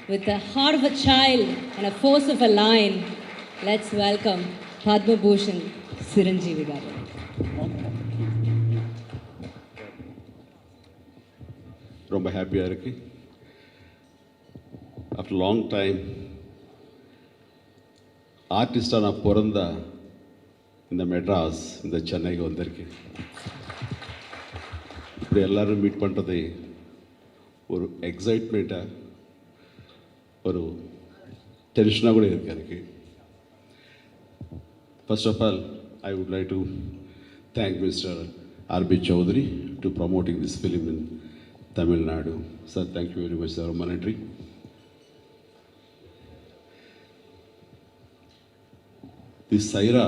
with the heart of a child and a force of a lion, let's welcome Padma Bhushan Chiranjeevi garu. ரொம்ப ஹாப்பியாக இருக்கு. After long time ஆர்டிஸ்டாக நான் பிறந்த இந்த மெட்ராஸ் இந்த சென்னைக்கு வந்திருக்கேன். இப்படி எல்லோரும் மீட் பண்ணுறது ஒரு எக்ஸைட்மெண்ட்டாக ஒரு டென்ஷனாக கூட இருக்கு எனக்கு. First of all I would like to thank Mr. R.B. Chaudhary to promoting this film in Tamil Nadu. Sir, thank you very much, sir. Manatri. This Saira,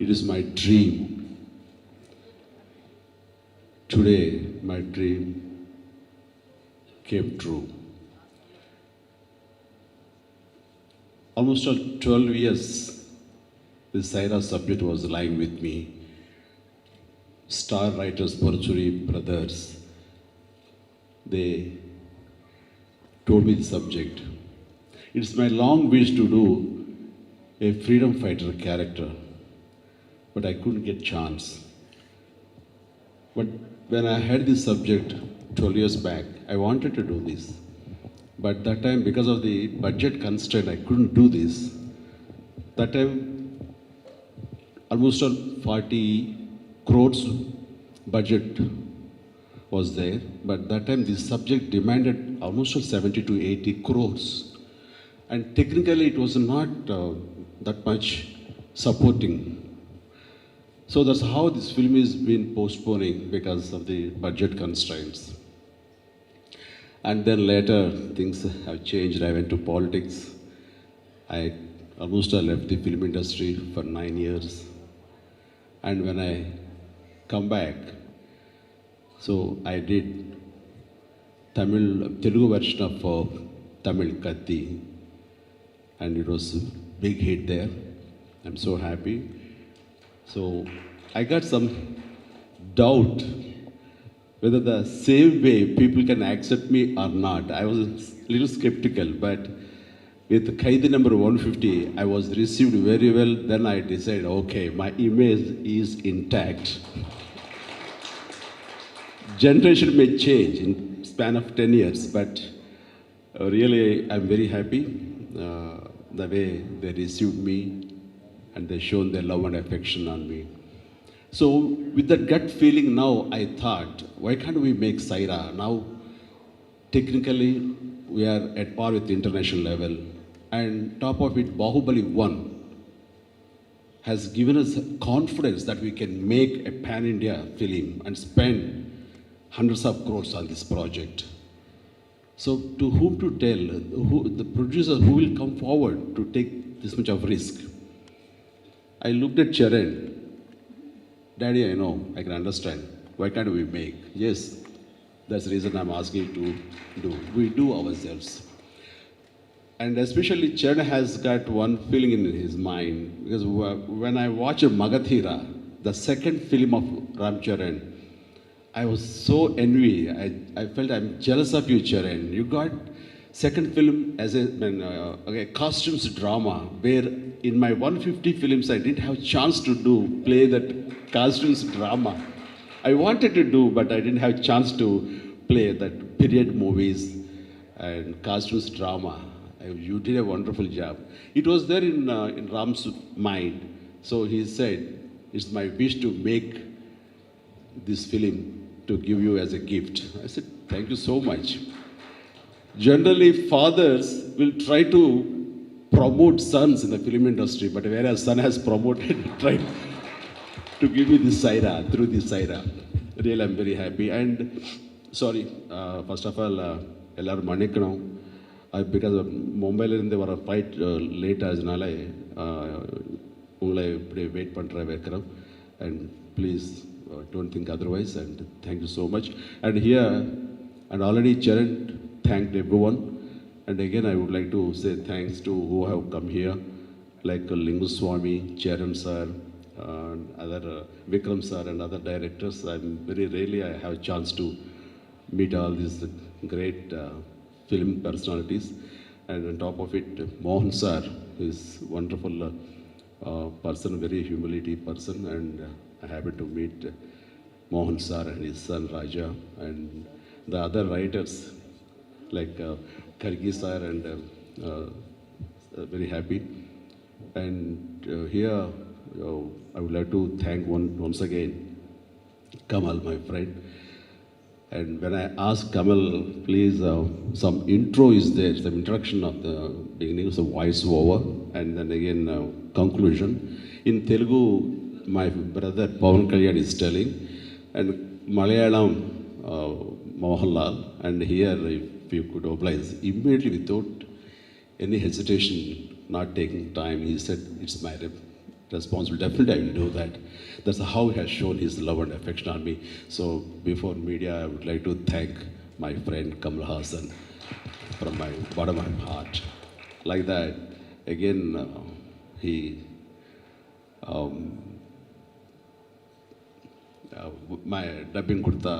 it is my dream. Today, my dream came true. Almost 12 years, this Saira subject was lying with me. Star writers, Porchuri brothers, they told me the subject. It's my long wish to do a freedom fighter character, but I couldn't get chance. But when I had this subject 12 years back, I wanted to do this. But that time, because of the budget constraint, I couldn't do this. That time, almost 40 crores budget was there. But that time, this subject demanded almost 70 to 80 crores. And technically, it was not that much supporting. So that's how this film is been postponing because of the budget constraints. And then later, things have changed. I went to politics. I almost left the film industry for 9 years. And when I come back, so I did Telugu version of Tamil Katti, and it was a big hit there. I'm so happy. So I got some doubt whether the same way people can accept me or not. I was a little skeptical, but with Kaidi number 150, I was received very well. Then I decided, okay, my image is intact. Generation may change in span of 10 years, but really I'm very happy the way they received me and they shown their love and affection on me. So with that gut feeling now, I thought, why can't we make Saira? Now, technically, we are at par with the international level. And top of it, Bahubali 1 has given us confidence that we can make a pan-India film and spend hundreds of crores on this project. So to whom to tell, the producer who will come forward to take this much of risk? I looked at Charan. Daddy, I know, I can understand. Why can't we make? Yes, that's the reason I'm asking you to do. We do ourselves. And especially Charan has got one feeling in his mind, because when I watched Magathira, the second film of Ram Charan, I was so envy. I felt I'm jealous of you, Charan. You got second film as a costumes drama, where in my 150 films I didn't have chance to play that costumes drama. I wanted to do, but I didn't have chance to play that period movies and costumes drama. You did a wonderful job. It was there in Ram's mind. So he said, it's my wish to make this film to give you as a gift. I said, thank you so much. Generally, fathers will try to promote sons in the film industry, but whereas son has promoted, tried to give me this Saira, through this Saira. Really, I'm very happy. And sorry, first of all, எல்லாரும் மன்னிக்கணும். Because மும்பையிலேருந்து வர flight late ஆகுதுனால உங்களை இப்படி wait பண்ணுற வைக்கிறோம். And please don't think otherwise, and thank you so much. And here, and already Charan thanked everyone. And again, I would like to say thanks to who have come here, like Lingu Swami, Charan sir, other Vikram sir and other directors. I'm very rarely I have a chance to meet all these great film personalities. And on top of it, Mohan sir is wonderful person, very humility person, and I happened to meet Mohan sir and his son Raja and the other writers like Kargi sir and very happy. And here I would like to thank once again Kamal, my friend. And when I asked Kamal, please, some intro is there, some introduction of the beginning, so voice over, and then again conclusion. In Telugu, my brother Pawan Kalyan is telling, and Malayalam, Mohanlal, and here, if you could oblige, immediately without any hesitation, not taking time, he said, it's my responsibility. Definitely, I will do that. That's how he has shown his love and affection on me. So, before media, I would like to thank my friend Kamal Hassan from my bottom of my heart. Like that, again, he, my dubbing கொடுத்த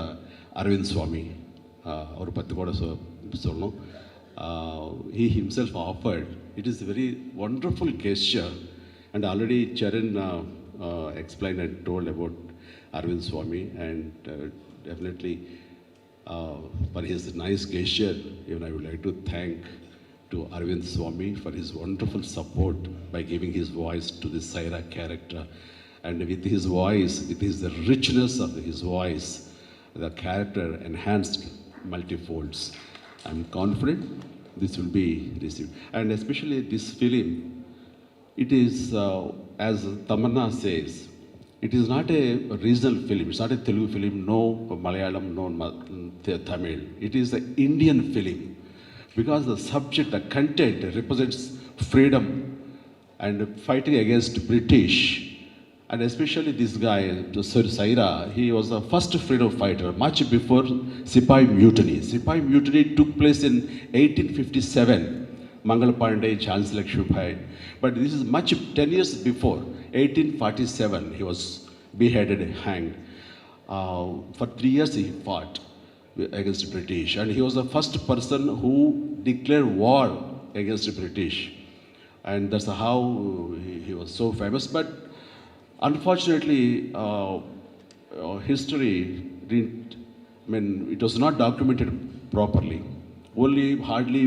அரவிந்த் சுவாமி அவரை பற்றி கூட சொல்லணும். He himself offered. It is a very wonderful gesture. And already Charan explained and told about Arvind Swami, and definitely for his nice gesture, even I would like to thank to Arvind Swami for his wonderful support by giving his voice to the Saira character. And with his voice, with the richness of his voice, the character enhanced multifolds. I'm confident this will be received. And especially this film, it is, as Tamanna says, it is not a regional film, it's not a Telugu film, no Malayalam, no Tamil. It is an Indian film because the subject, the content represents freedom and fighting against British. And especially this guy, Sir Saira, he was the first freedom fighter much before Sipahi Mutiny. Sipahi Mutiny took place in 1857. Mangal Pandey, Chancellor Lakshmibai. But this is much 10 years before, 1847, he was beheaded, hanged. For 3 years he fought against the British, and he was the first person who declared war against the British. And that's how he was so famous. But unfortunately, history didn't, I mean, it was not documented properly. Only hardly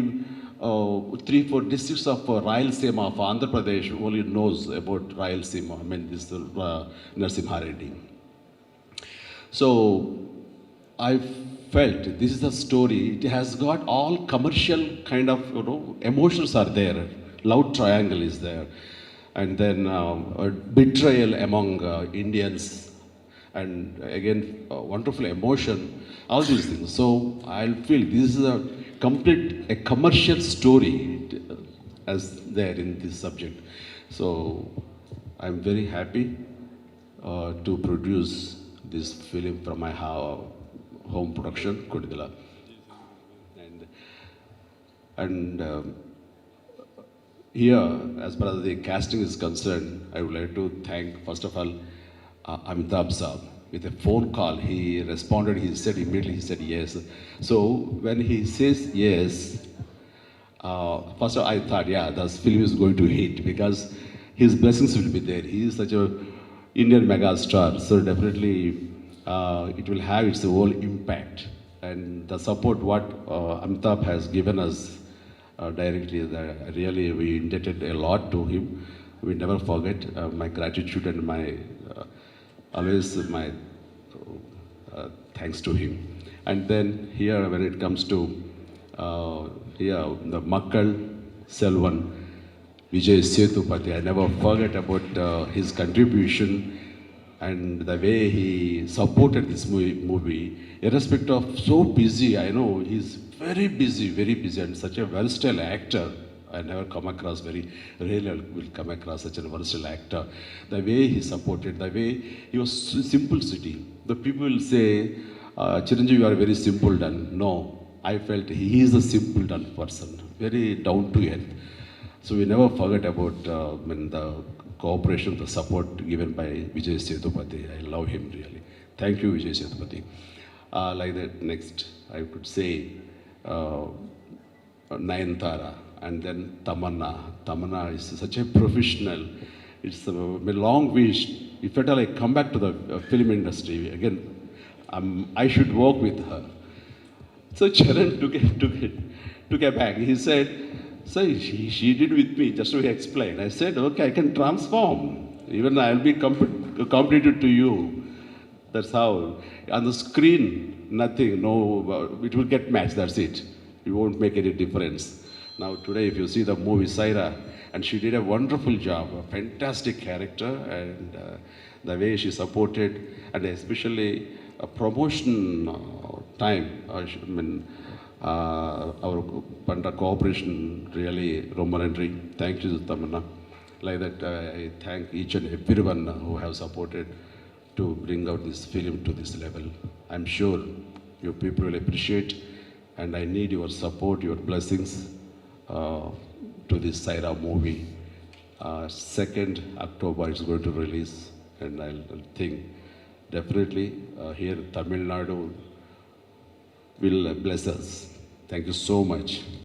3-4 districts of Rayalaseema of Andhra Pradesh only knows about Rayalaseema, I mean this Narasimha Reddy. So I felt this is a story, it has got all commercial kind of, emotions are there, love triangle is there, and then betrayal among Indians, and again wonderful emotion, all these things. So I feel this is a commercial story as there in this subject. So I'm very happy to produce this film from my home production, Kodidala. And here, as far as the casting is concerned, I would like to thank, first of all, Amitabh Saab. With a phone call, he responded, he said immediately, he said yes. So when he says yes, first of all, I thought, yeah, this film is going to hit because his blessings will be there. He is such a Indian mega star, so definitely it will have its whole impact. And the support what Amitabh has given us directly, really we indebted a lot to him. We never forget my gratitude and my always my thanks to him. And then here when it comes to here the Makkal Selvan Vijay Sethupathi, I never forget about his contribution and the way he supported this movie, irrespective of so busy. I know he's very busy, and such a versatile actor. I never come across, very rarely will come across such a versatile actor. The way he supported, the way he was simplicity. The people will say, Chiranjeevi, you are very simple done. No, I felt he is a simple done person, very down to earth. So we never forget about the cooperation, the support given by Vijay Sethupathi. I love him really. Thank you, Vijay Sethupathi. Like that, next, I could say, Nayanthara, and then Tamanna. Tamanna is such a professional. It's a long wish. If at all I come back to the film industry again, I should work with her. So Charan took a bag. He said, "Sir, she did with me, just to explain." I said, "Okay, I can transform. Even I'll be competitive to you." That's how. On the screen, nothing, no, it will get matched, that's it. It won't make any difference. Now today, if you see the movie Saira, and she did a wonderful job, a fantastic character, and the way she supported, and especially a promotion time, our Panda cooperation really remuneratory. Thank you, Tamanna. Like that, I thank each and everyone who have supported to bring out this film to this level. I'm sure you people will appreciate, and I need your support, your blessings to this Saira movie. 2nd October is going to release, and I'll think definitely here Tamil Nadu will bless us. Thank you so much.